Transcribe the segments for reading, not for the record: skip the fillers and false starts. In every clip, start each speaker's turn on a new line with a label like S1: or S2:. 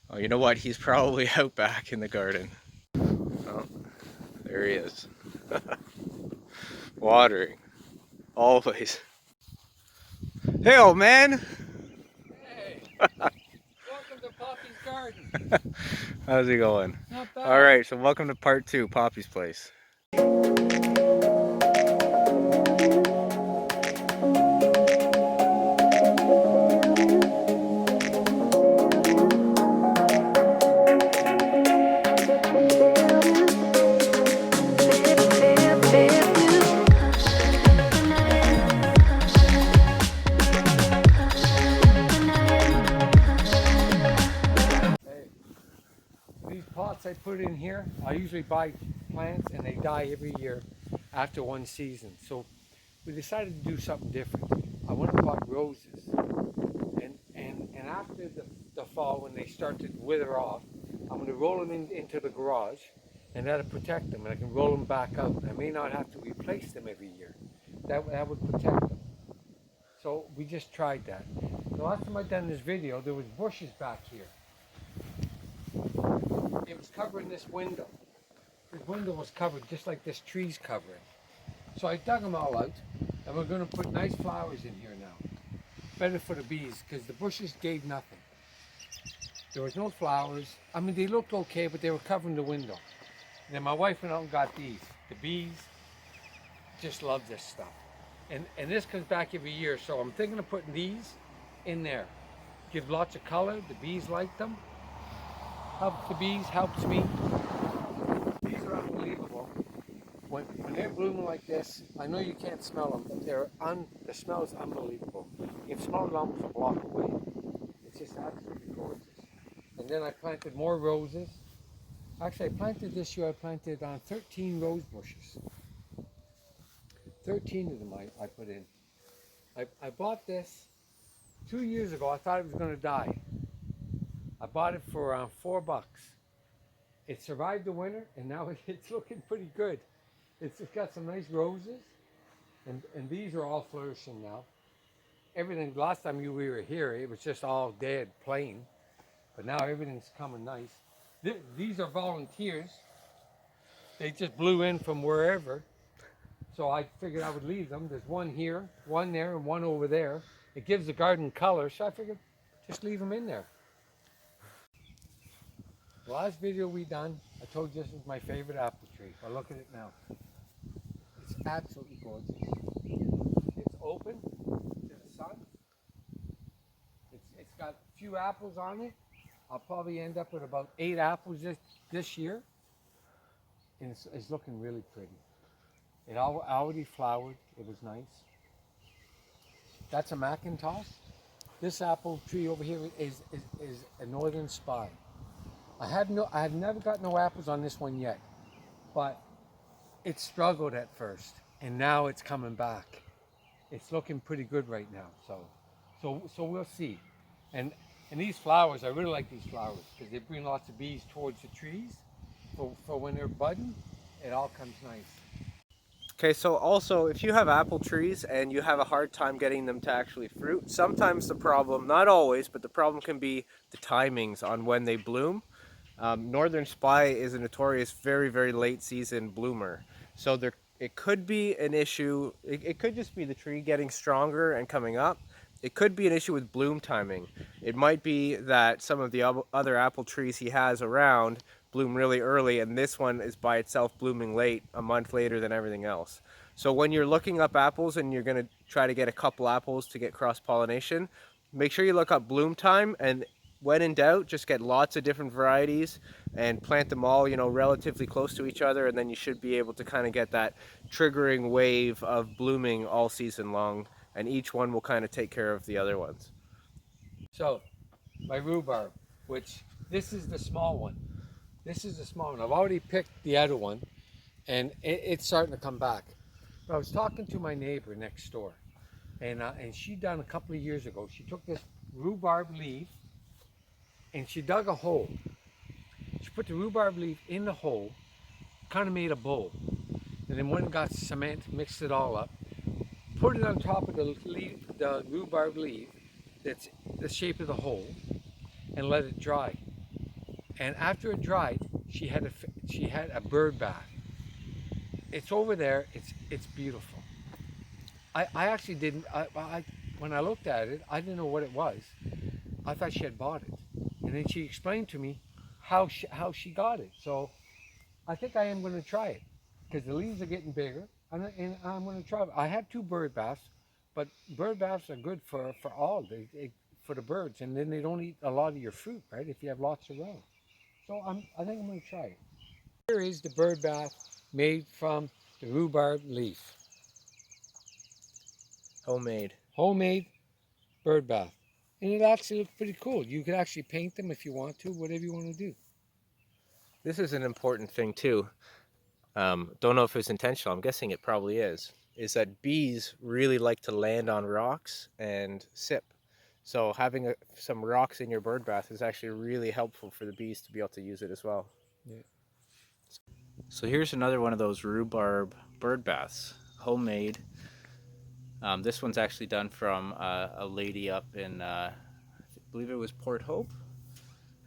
S1: Oh, you know what? He's probably out back in the garden. Oh, there he is. Watering. Always. Hey, old man!
S2: Hey, welcome to Poppy's garden.
S1: How's it going?
S2: Not bad.
S1: Alright, so welcome to part 2, Poppy's Place.
S2: Hey, these pots I put in here, I usually buy plants and they die every year after one season. So we decided to do something different. I went and bought roses. And after the fall, when they start to wither off, I'm going to roll them into the garage, and that'll protect them. And I can roll them back out. I may not have to replace them every year. That would protect them. So we just tried that. The last time I done this video, there was bushes back here. It was covering this window. This window was covered just like this tree's covering. So I dug them all out, and we're going to put nice flowers in here now. Better for the bees, because the bushes gave nothing. There was no flowers. I mean, they looked okay, but they were covering the window. And then my wife went out and got these. The bees just love this stuff. And this comes back every year, so I'm thinking of putting these in there. Give lots of color. The bees like them. Helps the bees, helps me. These are unbelievable. When they're blooming like this, I know you can't smell them, but the smell is unbelievable. You can smell it almost a block away. It's just absolutely gorgeous. And then I planted more roses. Actually, I planted this year, I planted on 13 rose bushes. 13 of them I put in. I bought this 2 years ago. I thought it was going to die. I bought it for around $4. It survived the winter, and now it's looking pretty good. It's got some nice roses, and these are all flourishing now. Everything, last time we were here, it was just all dead, plain. But now everything's coming nice. These are volunteers. They just blew in from wherever. So I figured I would leave them. There's one here, one there, and one over there. It gives the garden color, so I figured just leave them in there. The last video we done, I told you this was my favorite apple tree. Well, look at it now. It's absolutely gorgeous. It's open to the sun. It's got a few apples on it. I'll probably end up with about 8 apples this year. And it's looking really pretty. It already flowered. It was nice. That's a Macintosh. This apple tree over here is a Northern Spy. I have never got no apples on this one yet, but it struggled at first, and now it's coming back. It's looking pretty good right now. So we'll see. And these flowers, I really like these flowers because they bring lots of bees towards the trees. For when they're budding, it all comes nice.
S1: Okay, so also, if you have apple trees and you have a hard time getting them to actually fruit, sometimes the problem, not always, but the problem can be the timings on when they bloom. Northern Spy is a notorious very, very late season bloomer. So it could be an issue. It could just be the tree getting stronger and coming up. It could be an issue with bloom timing. It might be that some of the other apple trees he has around bloom really early, and this one is by itself blooming late, a month later than everything else. So when you're looking up apples and you're going to try to get a couple apples to get cross-pollination, make sure you look up bloom time, and when in doubt, just get lots of different varieties and plant them all, relatively close to each other, and then you should be able to kind of get that triggering wave of blooming all season long, and each one will kind of take care of the other ones.
S2: So, my rhubarb, which this is the small one. This is the small one. I've already picked the other one, and it's starting to come back. But I was talking to my neighbor next door, and she done a couple of years ago. She took this rhubarb leaf, and she dug a hole. She put the rhubarb leaf in the hole, kind of made a bowl, and then went and got cement, mixed it all up, put it on top of the rhubarb leaf that's the shape of the hole, and let it dry. And after it dried, she had a bird bath. It's over there. It's beautiful. I actually didn't. When I looked at it, I didn't know what it was. I thought she had bought it, and then she explained to me how she got it. So I think I am going to try it because the leaves are getting bigger, and I'm going to try it. I have 2 bird baths, but bird baths are good for all for the birds, and then they don't eat a lot of your fruit, right? If you have lots around. So I think I'm going to try it. Here is the bird bath made from the rhubarb leaf.
S1: Homemade.
S2: Homemade bird bath. And it actually looks pretty cool. You could actually paint them if you want to, whatever you want to do.
S1: This is an important thing too. Don't know if it's intentional. I'm guessing it probably is that bees really like to land on rocks and sip. So having some rocks in your bird bath is actually really helpful for the bees to be able to use it as well.
S2: Yeah.
S1: So here's another one of those rhubarb bird baths, homemade. This one's actually done from a lady up in, I believe it was Port Hope,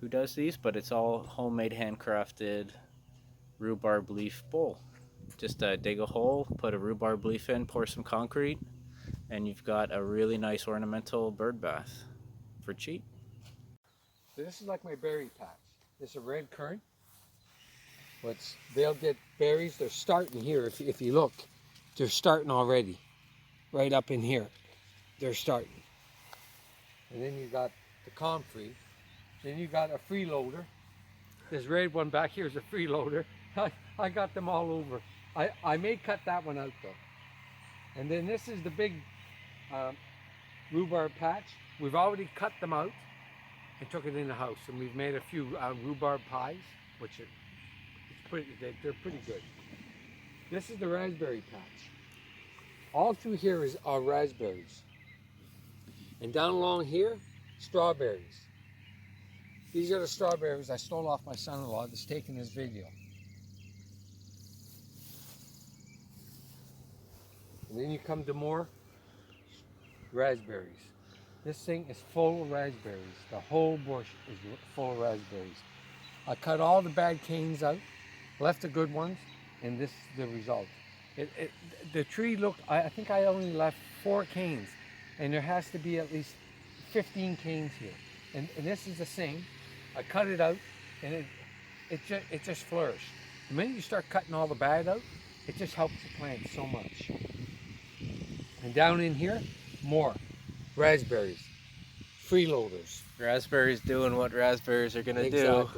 S1: who does these, but it's all homemade, handcrafted rhubarb leaf bowl. Just dig a hole, put a rhubarb leaf in, pour some concrete, and you've got a really nice ornamental bird bath for cheap.
S2: So this is like my berry patch. This is a red currant. They'll get berries. They're starting here. If you look, they're starting already. Right up in here. They're starting. And then you got the comfrey. Then you got a freeloader. This red one back here is a freeloader. I got them all over. I may cut that one out though. And then this is the big rhubarb patch. We've already cut them out and took it in the house, and we've made a few rhubarb pies, which they're pretty good. This is the raspberry patch. All through here are raspberries, and down along here, strawberries. These are the strawberries I stole off my son-in-law that's taking this video. And then you come to more raspberries. This thing is full of raspberries. The whole bush is full of raspberries. I cut all the bad canes out, left the good ones, and this is the result. The tree looked, I think I only left 4 canes, and there has to be at least 15 canes here. And this is the same. I cut it out, and it just flourished. The minute you start cutting all the bad out, it just helps the plant so much. And down in here, more raspberries, freeloaders.
S1: Raspberries doing what raspberries are gonna do.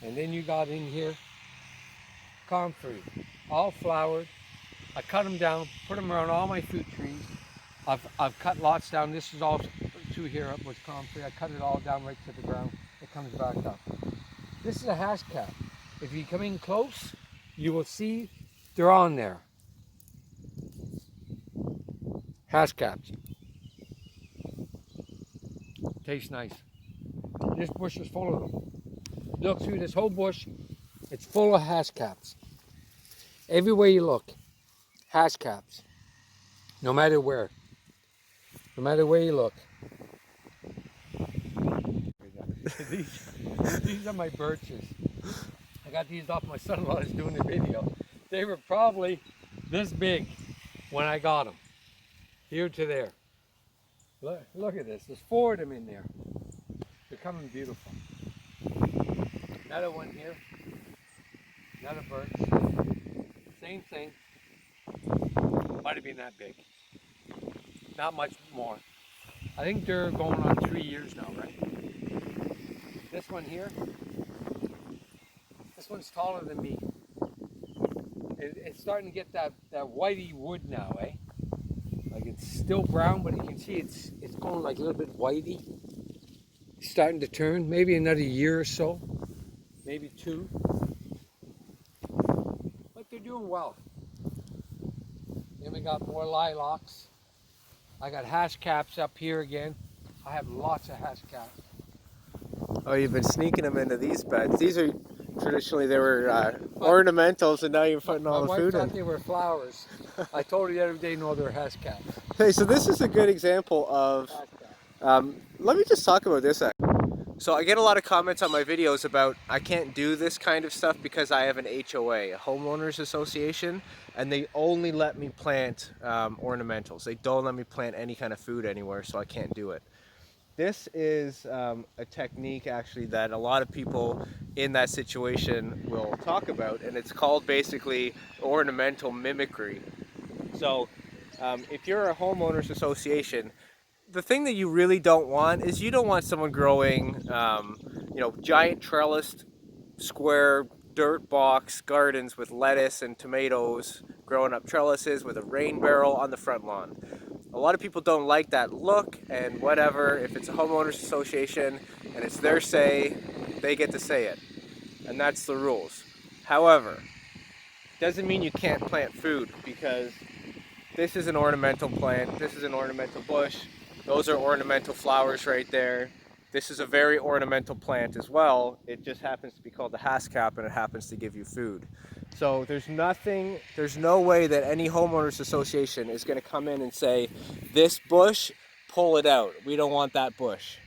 S2: And then you got in here comfrey, all flowered. I cut them down, put them around all my fruit trees. I've cut lots down. This is all through here up with comfrey. I cut it all down right to the ground. It comes back up. This is a hash cap. If you come in close, you will see they're on there. Hash caps. Tastes nice. This bush is full of them. Look through this whole bush, it's full of hash caps. Everywhere you look, hash caps. No matter where. No matter where you look. These are my birches. I got these off my son-in-law who's doing the video. They were probably this big when I got them. Here to there. Look at this. There's 4 of them in there. They're coming beautiful. Another one here. Another birch. Same thing. Might have been that big. Not much more. I think they're going on 3 years now, right? This one here. This one's taller than me. It's starting to get that whitey wood now, eh? Like it's still brown, but you can see it's going like a little bit whitey. It's starting to turn. Maybe another year or so. Maybe 2. But they're doing well. Then we got more lilacs. I got hash caps up here again. I have lots of hash caps.
S1: Oh, you've been sneaking them into these beds. These are traditionally they were ornamentals, and now you're putting all the food in.
S2: My wife thought they were flowers. I told her the other day, no, they're hash caps.
S1: Hey, so this is a good example of. Let me just talk about this. So I get a lot of comments on my videos about I can't do this kind of stuff because I have an HOA, a homeowners association, and they only let me plant ornamentals. They don't let me plant any kind of food anywhere, so I can't do it. This is a technique actually that a lot of people in that situation will talk about, and it's called basically ornamental mimicry. So if you're a homeowners association, the thing that you really don't want is you don't want someone growing, giant trellised square dirt box gardens with lettuce and tomatoes growing up trellises with a rain barrel on the front lawn. A lot of people don't like that look, and whatever, if it's a homeowners association and it's their say, they get to say it. And that's the rules. However, doesn't mean you can't plant food, because this is an ornamental plant, this is an ornamental bush, those are ornamental flowers right there. This is a very ornamental plant as well. It just happens to be called the haskap, and it happens to give you food. So there's no way that any homeowners association is going to come in and say, this bush, pull it out. We don't want that bush.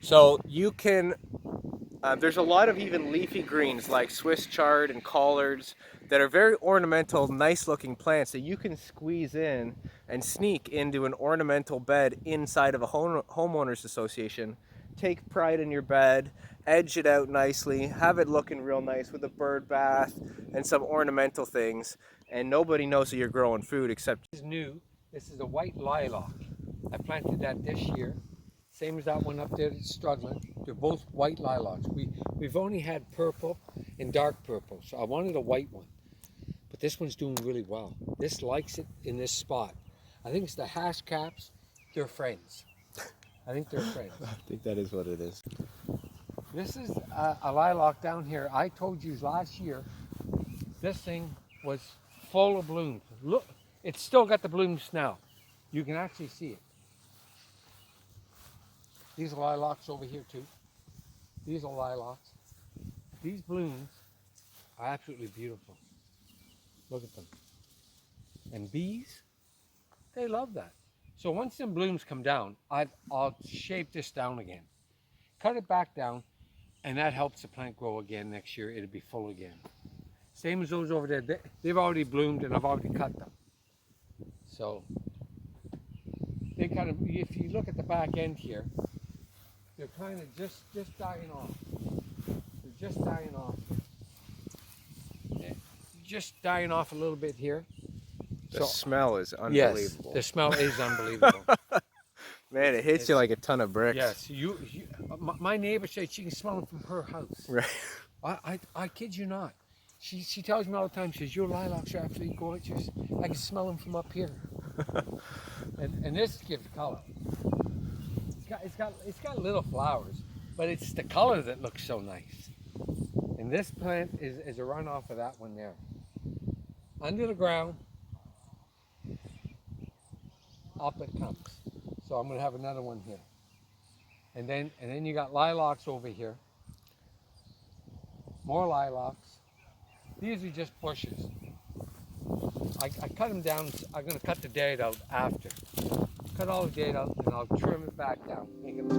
S1: So you can, there's a lot of even leafy greens like Swiss chard and collards that are very ornamental, nice looking plants that you can squeeze in and sneak into an ornamental bed inside of a homeowners association. Take pride in your bed, edge it out nicely, have it looking real nice with a bird bath and some ornamental things, and nobody knows that you're growing food except.
S2: This is new. This is a white lilac. I planted that this year. Same as that one up there that's struggling. They're both white lilacs. We've only had purple and dark purple, so I wanted a white one. But this one's doing really well. This likes it in this spot. I think it's the hascaps. They're friends. I think they're friends.
S1: I think that is what it is.
S2: This is a lilac down here. I told you last year, this thing was full of blooms. Look, it's still got the blooms now. You can actually see it. These are lilacs over here too. These are lilacs. These blooms are absolutely beautiful. Look at them. And bees, they love that. So once them blooms come down, I'll shape this down again. Cut it back down, and that helps the plant grow again next year. It'll be full again. Same as those over there. They've already bloomed, and I've already cut them. So they kind of, if you look at the back end here, they're kind of just dying off. They're just dying off. Just dying off a little bit here.
S1: The smell is unbelievable.
S2: Yes, the smell is unbelievable.
S1: Man, it hits you like a ton of bricks.
S2: Yes, my neighbor said she can smell them from her house.
S1: Right.
S2: I kid you not. She tells me all the time, she says, your lilacs are absolutely gorgeous. I can smell them from up here. and this gives color. It's got little flowers, but it's the color that looks so nice. And this plant is a runoff of that one there. Under the ground, up it comes. So I'm going to have another one here. And then you got lilacs over here. More lilacs. These are just bushes. I cut them down. I'm going to cut the date out after. Cut all the date out, and I'll trim it back down. Make it